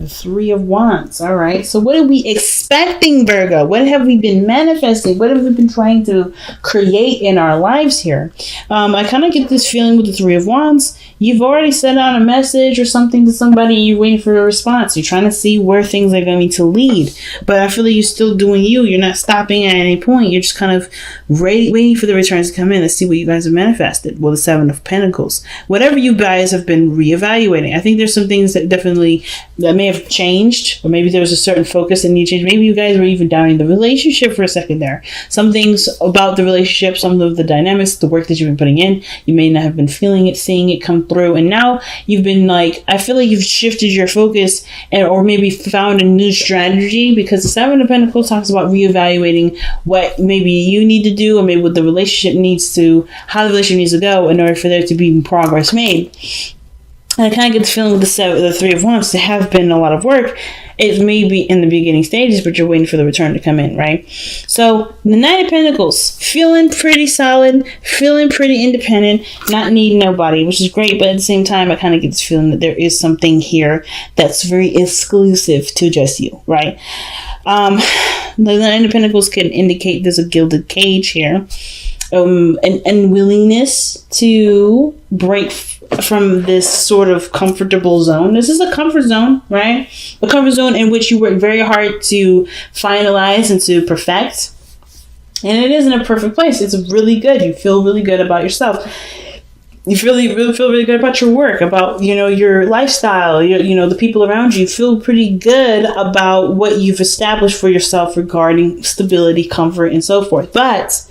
the Three of Wands. All right. So what are we expecting, Virgo? What have we been manifesting? What have we been trying to create in our lives here? I kind of get this feeling with the Three of Wands. You've already sent out a message or something to somebody. You're waiting for a response. You're trying to see where things are going to lead. But I feel like you're still doing you. You're not stopping at any point. You're just kind of waiting for the returns to come in. Let's see what you guys have manifested. Well, the Seven of Pentacles. Whatever you guys have been reevaluating. I think there's some things that may have changed, or maybe there was a certain focus that needed to change. Maybe you guys were even doubting the relationship for a second there. Some things about the relationship, some of the dynamics, the work that you've been putting in, you may not have been feeling it, seeing it come through, and now you've been I feel like you've shifted your focus or maybe found a new strategy, because the Seven of Pentacles talks about reevaluating what maybe you need to do, or maybe what the relationship how the relationship needs to go in order for there to be progress made. And I kind of get the feeling with the Three of Wands, there have been a lot of work. It may be in the beginning stages, but you're waiting for the return to come in, right? So the Knight of Pentacles, feeling pretty solid, feeling pretty independent, not needing nobody, which is great. But at the same time, I kind of get this feeling that there is something here that's very exclusive to just you, right? The Knight of Pentacles can indicate there's a gilded cage here. An unwillingness to break from this sort of comfortable zone. This is a comfort zone, right? A comfort zone in which you work very hard to finalize and to perfect. And it isn't a perfect place. It's really good. You feel really good about yourself. You feel really good about your work, about, your lifestyle, the people around you. You feel pretty good about what you've established for yourself regarding stability, comfort, and so forth. But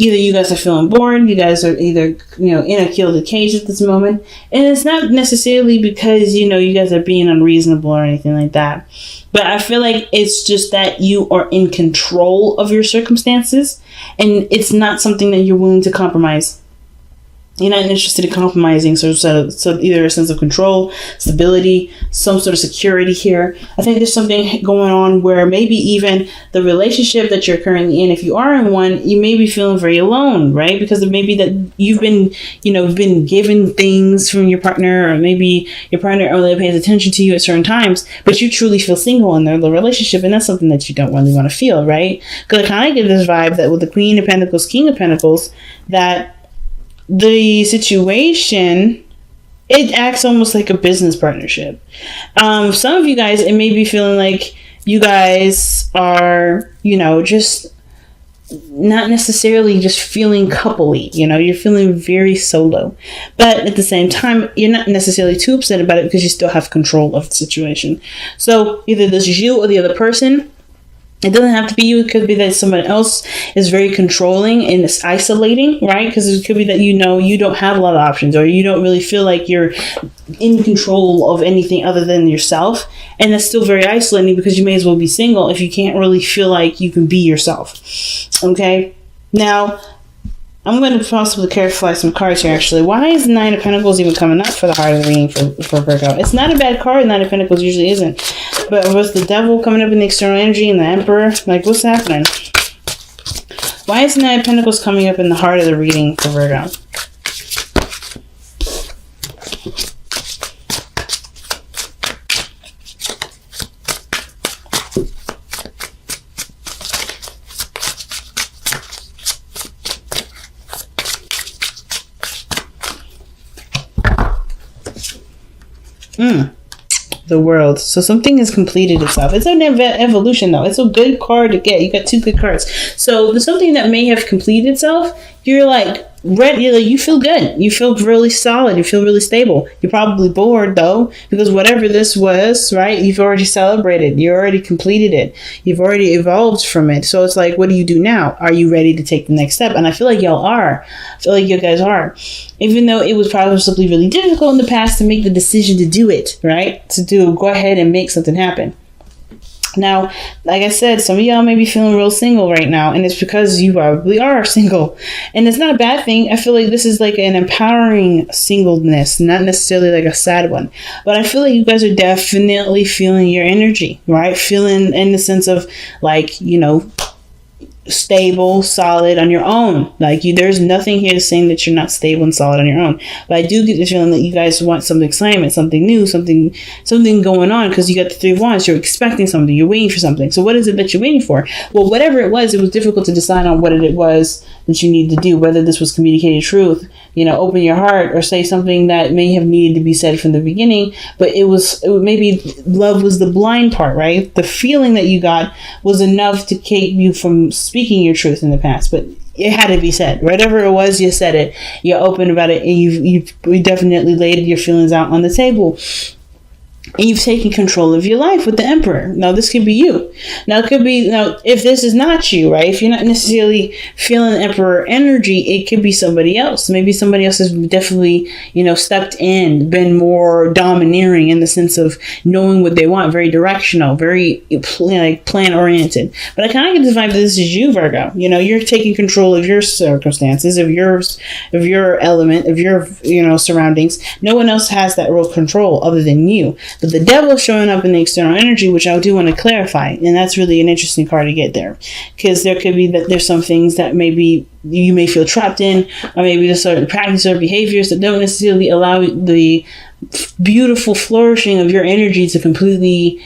either you guys are feeling bored, you guys are either, in a gilded cage at this moment. And it's not necessarily because, you guys are being unreasonable or anything like that. But I feel like it's just that you are in control of your circumstances, and it's not something that you're willing to compromise. You're not interested in compromising, so either a sense of control, stability, some sort of security here. I think there's something going on where maybe even the relationship that you're currently in, if you are in one, you may be feeling very alone, right? Because it may be that you've been, been given things from your partner, or maybe your partner only pays attention to you at certain times, but you truly feel single in the relationship, and that's something that you don't really want to feel, right? Because I kind of get this vibe that with the Queen of Pentacles, King of Pentacles, that the situation, it acts almost like a business partnership. Some of you guys, it may be feeling like you guys are, just not necessarily just feeling coupley. You're feeling very solo. But at the same time, you're not necessarily too upset about it because you still have control of the situation. So either this is you or the other person. It doesn't have to be you. It could be that someone else is very controlling and is isolating, right? Because it could be that you don't have a lot of options, or you don't really feel like you're in control of anything other than yourself. And that's still very isolating, because you may as well be single if you can't really feel like you can be yourself. Okay? Now, I'm going to possibly clarify some cards here, actually. Why is the Nine of Pentacles even coming up for the heart of the reading for Virgo? It's not a bad card. Nine of Pentacles usually isn't. But was the Devil coming up in the external energy and the Emperor? What's happening? Why is the Nine of Pentacles coming up in the heart of the reading for Virgo? The World. So something has completed itself. It's an evolution, though. It's a good card to get. You got two good cards. So there's something that may have completed itself. You're ready. You feel good. You feel really solid. You feel really stable. You're probably bored, though, because whatever this was, right, you've already celebrated. You already completed it. You've already evolved from it. So it's what do you do now? Are you ready to take the next step? And I feel like y'all are. I feel like you guys are. Even though it was probably really difficult in the past to make the decision to do it, right? Go ahead and make something happen. Now, like I said, some of y'all may be feeling real single right now, and it's because you probably are single. And it's not a bad thing. I feel like this is an empowering singleness, not necessarily a sad one. But I feel like you guys are definitely feeling your energy, right? Feeling in the sense of stable, solid on your own. Like there's nothing here saying that you're not stable and solid on your own. But I do get the feeling that you guys want some excitement, something new, something going on, because you got the Three of Wands. You're expecting something. You're waiting for something. So what is it that you're waiting for? Well, whatever it was difficult to decide on what it was that you need to do. Whether this was communicating truth, open your heart, or say something that may have needed to be said from the beginning. But maybe love was the blind part, right? The feeling that you got was enough to keep you from speaking your truth in the past, but it had to be said. Whatever it was, you said it. You're open about it, and you definitely laid your feelings out on the table. And you've taken control of your life with the Emperor. Now, this could be you. Now, if this is not you, right? If you're not necessarily feeling the Emperor energy, it could be somebody else. Maybe somebody else has definitely, stepped in, been more domineering in the sense of knowing what they want, very directional, very plan oriented. But I kind of get the vibe that this is you, Virgo. You're taking control of your circumstances, of your element, of your, surroundings. No one else has that real control other than you. But the devil is showing up in the external energy, which I do want to clarify. And that's really an interesting card to get there. Because there could be that there's some things that maybe you may feel trapped in, or maybe there's certain practices or behaviors that don't necessarily allow the beautiful flourishing of your energy to completely,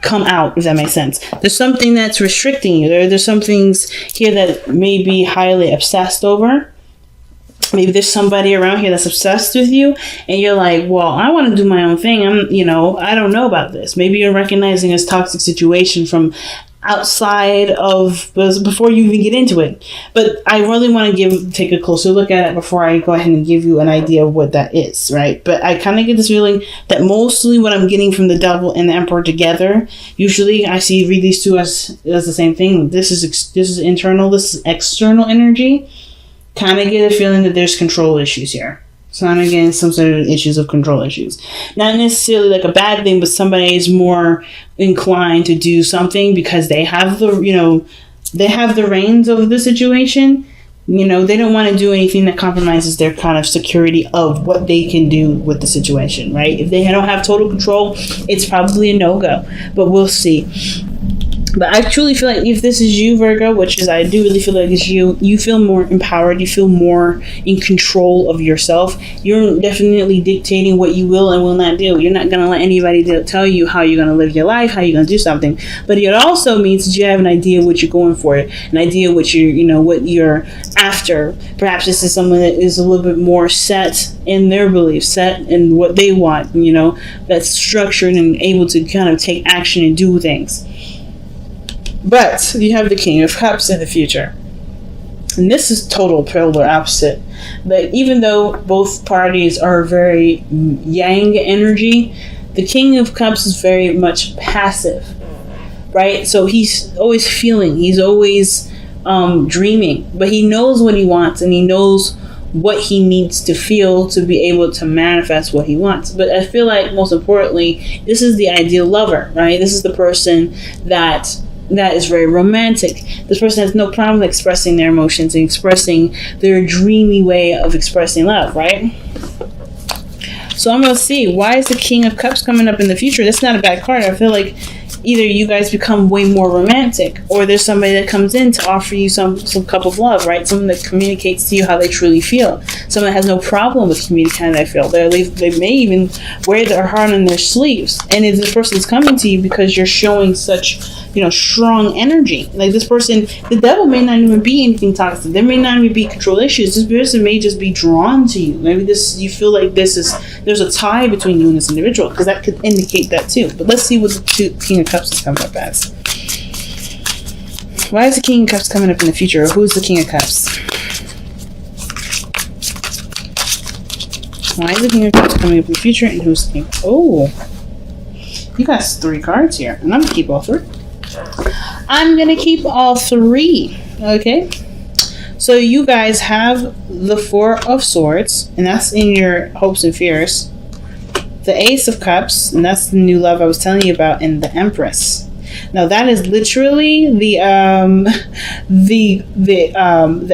come out, if that makes sense. There's something that's restricting you. There's some things here that may be highly obsessed over. Maybe there's somebody around here that's obsessed with you, and you're like, well, I want to do my own thing. I don't know about this. Maybe you're recognizing this toxic situation from outside of, before you even get into it. But I really want to take a closer look at it before I go ahead and give you an idea of what that is, right? But I kind of get this feeling that mostly what I'm getting from the devil and the Emperor together, usually I read these two as the same thing. This is internal, this is external energy. Kind of get a feeling that there's control issues here. So I'm getting some sort of issues of control issues. Not necessarily like a bad thing, but somebody is more inclined to do something because they have the reins over the situation. They don't want to do anything that compromises their kind of security of what they can do with the situation, right? If they don't have total control, it's probably a no-go. But we'll see. But I truly feel like if this is you, Virgo, which is, I do really feel like it's you feel more empowered. You feel more in control of yourself. You're definitely dictating what you will and will not do. You're not going to let anybody tell you how you're going to live your life, how you're going to do something. But it also means that you have an idea what you're going for, an idea what what you're after. Perhaps this is someone that is a little bit more set in their beliefs, set in what they want, that's structured and able to kind of take action and do things. But you have the King of Cups in the future. And this is total polar opposite. But even though both parties are very yang energy, the King of Cups is very much passive, right? So he's always feeling, he's always dreaming, but he knows what he wants and he knows what he needs to feel to be able to manifest what he wants. But I feel like most importantly, this is the ideal lover, right? This is the person that is very romantic. This person has no problem expressing their emotions and expressing their dreamy way of expressing love, right? So I'm going to see, why is the King of Cups coming up in the future? That's not a bad card. I feel like either you guys become way more romantic, or there's somebody that comes in to offer you some cup of love, right? Someone that communicates to you how they truly feel. Someone that has no problem with communicating how they feel. They may even wear their heart on their sleeves. And if this person's coming to you because you're showing such, strong energy. Like this person, the devil may not even be anything toxic. There may not even be control issues. This person may just be drawn to you. Maybe you feel like there's a tie between you and this individual, because that could indicate that too. But let's see what the King of Cups is coming up as. Why is the King of Cups coming up in the future? Or who's the King of Cups? Why is the King of Cups coming up in the future, and who's the King? Oh, you got 3 cards here, and I'm gonna keep all 3. I'm gonna keep all 3. Okay. So you guys have the 4 of Swords, and that's in your hopes and fears. The Ace of Cups, and that's the new love I was telling you about, and the Empress. Now that is literally the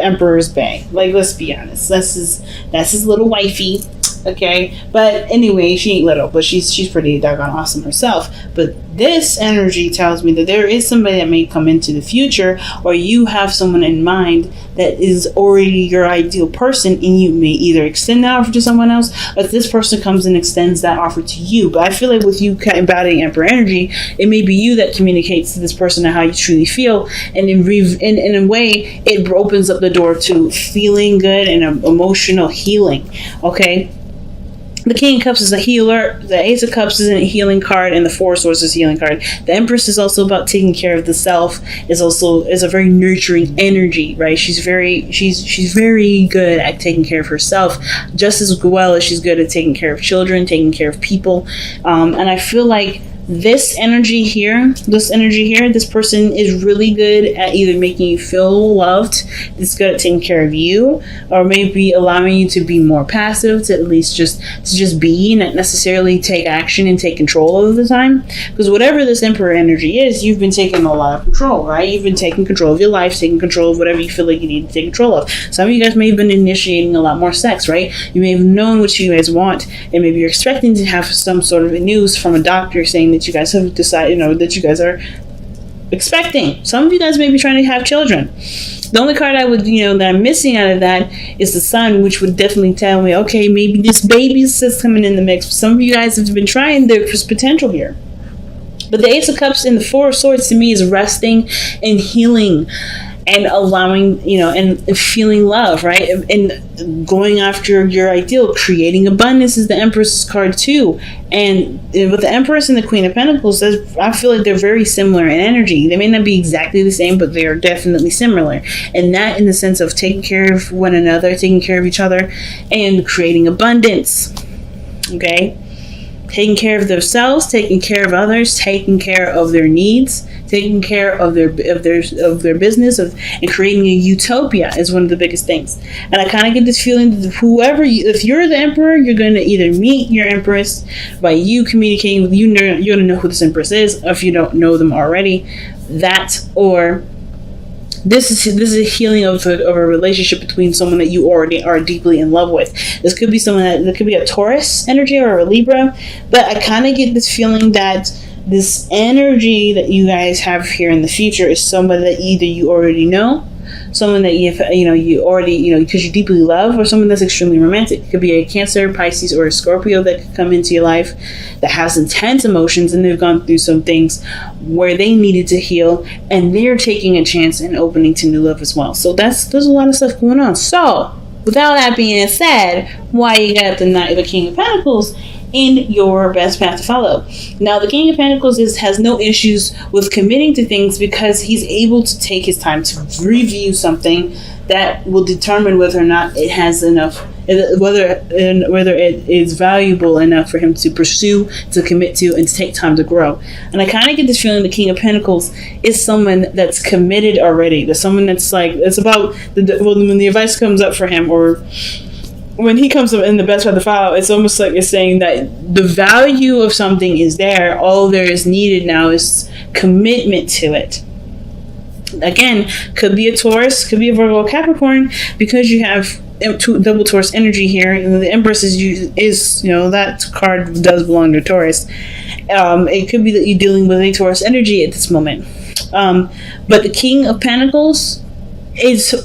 Emperor's Bay. Like, let's be honest. That's his little wifey. Yes, okay. But anyway, she ain't little, but she's pretty doggone awesome herself. But this energy tells me that there is somebody that may come into the future, or you have someone in mind that is already your ideal person, and you may either extend that offer to someone else, or this person comes and extends that offer to you. But I feel like with you embodying Emperor energy, it may be you that communicates to this person how you truly feel, and in a way, it opens up the door to feeling good and emotional healing. Okay. The King of Cups is a healer. The Ace of Cups is a healing card, and the Four of Swords is a healing card. The Empress is also about taking care of the self. Is a very nurturing energy, right? She's very good at taking care of herself, just as well as she's good at taking care of children, taking care of people. And I feel like this energy here, this person is really good at either making you feel loved, it's good at taking care of you, or maybe allowing you to be more passive, to at least just be, not necessarily take action and take control all of the time. Because whatever this Emperor energy is, you've been taking a lot of control, right? You've been taking control of your life, taking control of whatever you feel like you need to take control of. Some of you guys may have been initiating a lot more sex, right? You may have known what you guys want, and maybe you're expecting to have some sort of news from a doctor saying that you guys have decided, that you guys are expecting. Some of you guys may be trying to have children. The only card I would, that I'm missing out of that is the Sun, which would definitely tell me, okay, maybe this baby's just coming in the mix. Some of you guys have been trying, there's potential here. But the Ace of Cups and the Four of Swords to me is resting and healing, and allowing, and feeling love, right? And going after your ideal, creating abundance is the Empress card too. And with the Empress and the Queen of Pentacles, I feel like they're very similar in energy. They may not be exactly the same, but they are definitely similar. And that in the sense of taking care of one another, taking care of each other, and creating abundance. Okay? Taking care of themselves, taking care of others, taking care of their needs, taking care of their business, and creating a utopia is one of the biggest things. And I kind of get this feeling that if you're the Emperor, you're going to either meet your Empress by you communicating with you're going to know who this Empress is, if you don't know them already. That, or this is a healing of a relationship between someone that you already are deeply in love with. This could be someone that could be a Taurus energy or a Libra, but I kind of get this feeling that this energy that you guys have here in the future is someone that either you already know, someone that you already because you deeply love, or someone that's extremely romantic. It could be a Cancer, Pisces, or a Scorpio that could come into your life that has intense emotions, and they've gone through some things where they needed to heal, and they're taking a chance and opening to new love as well. So there's a lot of stuff going on. So without that being said, why you got the King of Pentacles in your best path to follow. Now, the King of Pentacles has no issues with committing to things because he's able to take his time to review something that will determine whether or not it has enough, whether it is valuable enough for him to pursue, to commit to, and to take time to grow. And I kind of get this feeling the King of Pentacles is someone that's committed already. There's someone that's like, it's about when the advice comes up for him, or when he comes up in the best path to follow, it's almost like it's saying that the value of something is there. All there is needed now is commitment to it. Again, could be a Taurus, could be a Virgo, Capricorn, because you have double Taurus energy here. And the Empress is that card does belong to Taurus. It could be that you're dealing with a Taurus energy at this moment. But the King of Pentacles is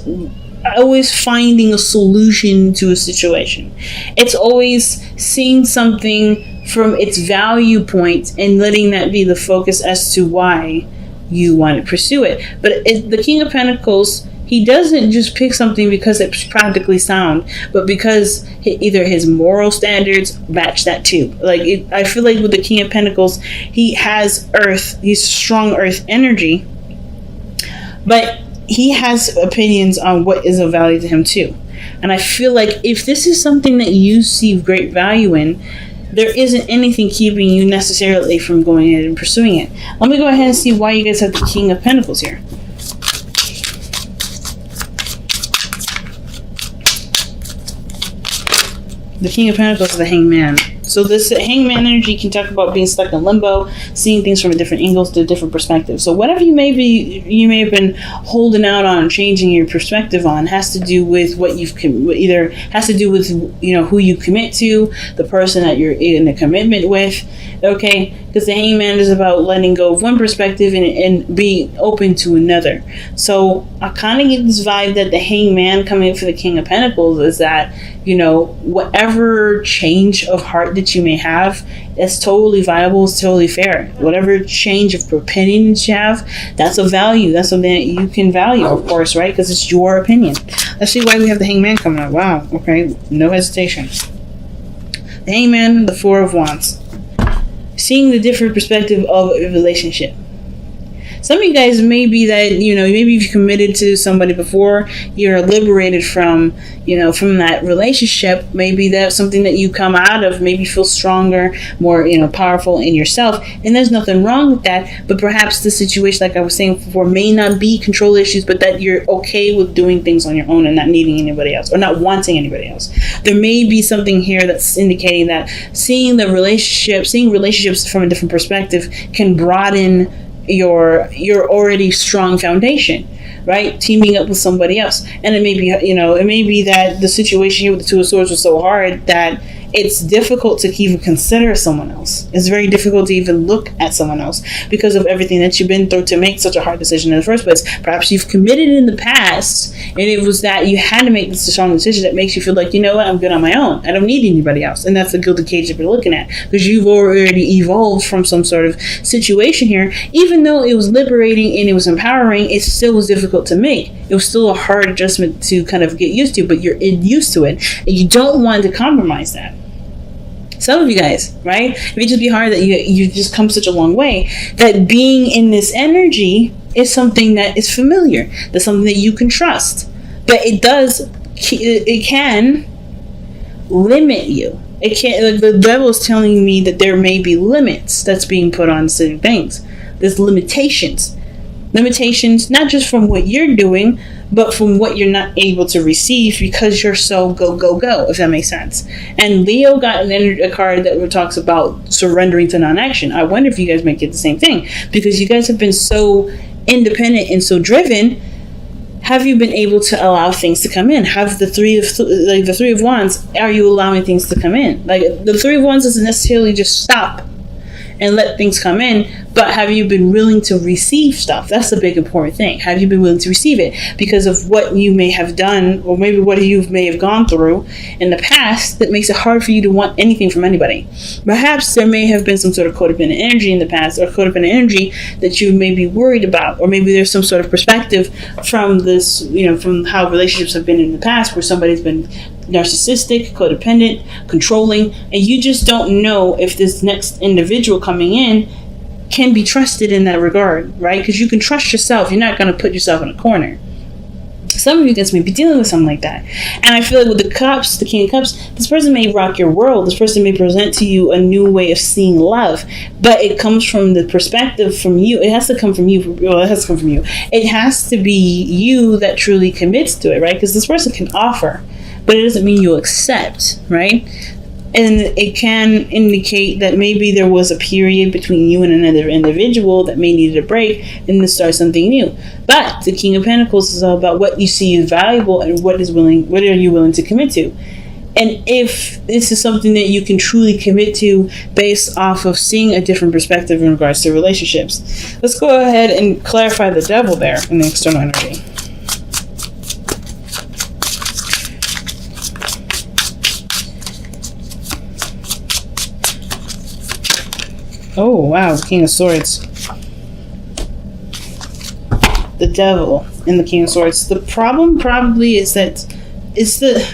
always finding a solution to a situation. It's always seeing something from its value point and letting that be the focus as to why you want to pursue it. But the King of Pentacles, he doesn't just pick something because it's practically sound, but because either his moral standards match that too. I feel like with the King of Pentacles, he has earth, he's strong earth energy, but he has opinions on what is of value to him too. And I feel like if this is something that you see great value in, there isn't anything keeping you necessarily from going ahead and pursuing it. Let me go ahead and see why you guys have the King of Pentacles here. The King of Pentacles is the Hanged Man. So this hangman energy can talk about being stuck in limbo, seeing things from a different angles to a different perspective. So whatever you may have been holding out on, changing your perspective on, has to do with what you've either has to do with who you commit to, the person that you're in a commitment with. Okay, because the hangman is about letting go of one perspective and being open to another. So I kind of get this vibe that the hangman coming for the King of Pentacles is that, whatever change of heart that you may have, it's totally viable, it's totally fair. Whatever change of opinion that you have, that's a value. That's something that you can value, of course, right? Because it's your opinion. Let's see why we have the hangman coming up. Wow, okay, no hesitation. The hangman, the Four of Wands. Seeing the different perspective of a relationship. Some of you guys may be that, maybe you've committed to somebody before, you're liberated from that relationship. Maybe that's something that you come out of, maybe feel stronger, more, powerful in yourself. And there's nothing wrong with that. But perhaps the situation, like I was saying before, may not be control issues, but that you're okay with doing things on your own and not needing anybody else or not wanting anybody else. There may be something here that's indicating that seeing relationships from a different perspective can broaden your already strong foundation, right? Teaming up with somebody else. And it may be that the situation here with the Two of Swords was so hard that it's difficult to even consider someone else. It's very difficult to even look at someone else because of everything that you've been through to make such a hard decision in the first place. Perhaps you've committed in the past and it was that you had to make this strong decision that makes you feel like, I'm good on my own. I don't need anybody else. And that's the guilty cage that you're looking at, because you've already evolved from some sort of situation here. Even though it was liberating and it was empowering, it still was difficult to make. It was still a hard adjustment to kind of get used to, but you're used to it and you don't want to compromise that. Some of you guys, right? It may just be hard that you just come such a long way that being in this energy is something that is familiar. That's something that you can trust. But it can limit you. It can't. The devil is telling me that there may be limits that's being put on certain things. There's limitations. Limitations, not just from what you're doing, but from what you're not able to receive because you're so go, go, go, if that makes sense. And Leo got a card that talks about surrendering to non-action. I wonder if you guys might get the same thing, because you guys have been so independent and so driven. Have you been able to allow things to come in? Have the Three of Wands, are you allowing things to come in? Like the Three of Wands doesn't necessarily just stop and let things come in, but have you been willing to receive stuff? That's the big important thing. Have you been willing to receive it because of what you may have done, or maybe what you may have gone through in the past that makes it hard for you to want anything from anybody? Perhaps there may have been some sort of codependent energy in the past, or codependent energy that you may be worried about, or maybe there's some sort of perspective from this, from how relationships have been in the past, where somebody's been narcissistic, codependent, controlling, and you just don't know if this next individual coming in can be trusted in that regard, right? Because you can trust yourself. You're not going to put yourself in a corner. Some of you guys may be dealing with something like that. And I feel like with the Cups, the King of Cups, this person may rock your world. This person may present to you a new way of seeing love, but it comes from the perspective from you. It has to come from you. Well, it has to come from you. It has to be you that truly commits to it, right? Because this person can offer, but it doesn't mean you'll accept, right? And it can indicate that maybe there was a period between you and another individual that may need a break and to start something new. But the King of Pentacles is all about what you see is valuable and what are you willing to commit to. And if this is something that you can truly commit to based off of seeing a different perspective in regards to relationships. Let's go ahead and clarify the devil there in the external energy. Oh, wow, the King of Swords. The devil and the King of Swords. The problem probably is that it's the...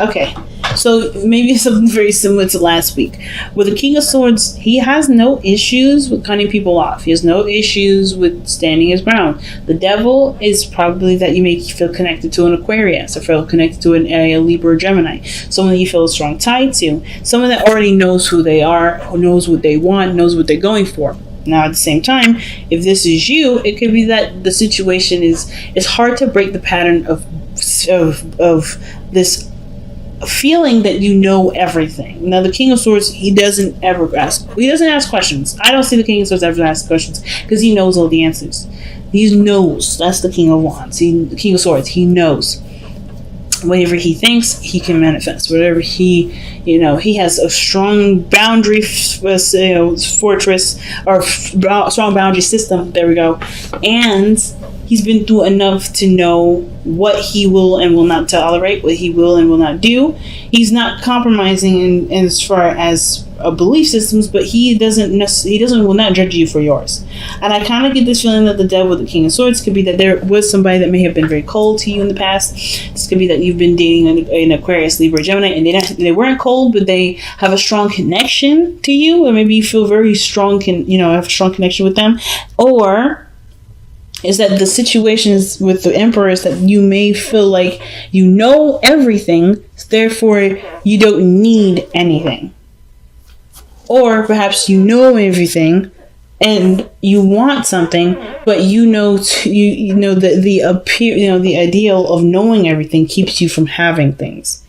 okay, so maybe it's something very similar to last week. With the King of Swords, he has no issues with cutting people off. He has no issues with standing his ground. The devil is probably that you may feel connected to an Aquarius, or feel connected to a Libra or Gemini. Someone that you feel a strong tie to. Someone that already knows who they are, who knows what they want, knows what they're going for. Now, at the same time, if this is you, it could be that the situation is, it's hard to break the pattern of this feeling that you know everything. Now, the King of Swords, he doesn't ask questions. I don't see the King of Swords ever ask questions because he knows all the answers. He knows. That's the King of Wands. The King of Swords, he knows. Whatever he thinks, he can manifest. Whatever he has a strong boundary fortress or strong boundary system. There we go. And he's been through enough to know what he will and will not tolerate, what he will and will not do. He's not compromising in as far as belief systems, but he will not judge you for yours. And I kind of get this feeling that the Devil with the King of Swords could be that there was somebody that may have been very cold to you in the past. This could be that you've been dating an Aquarius, Libra, Gemini, and they weren't cold, but they have a strong connection to you, or maybe you feel very strong, have a strong connection with them, or is that the situations with the Emperor is that you may feel like you know everything, therefore you don't need anything. Or perhaps you know everything and you want something, but the ideal of knowing everything keeps you from having things.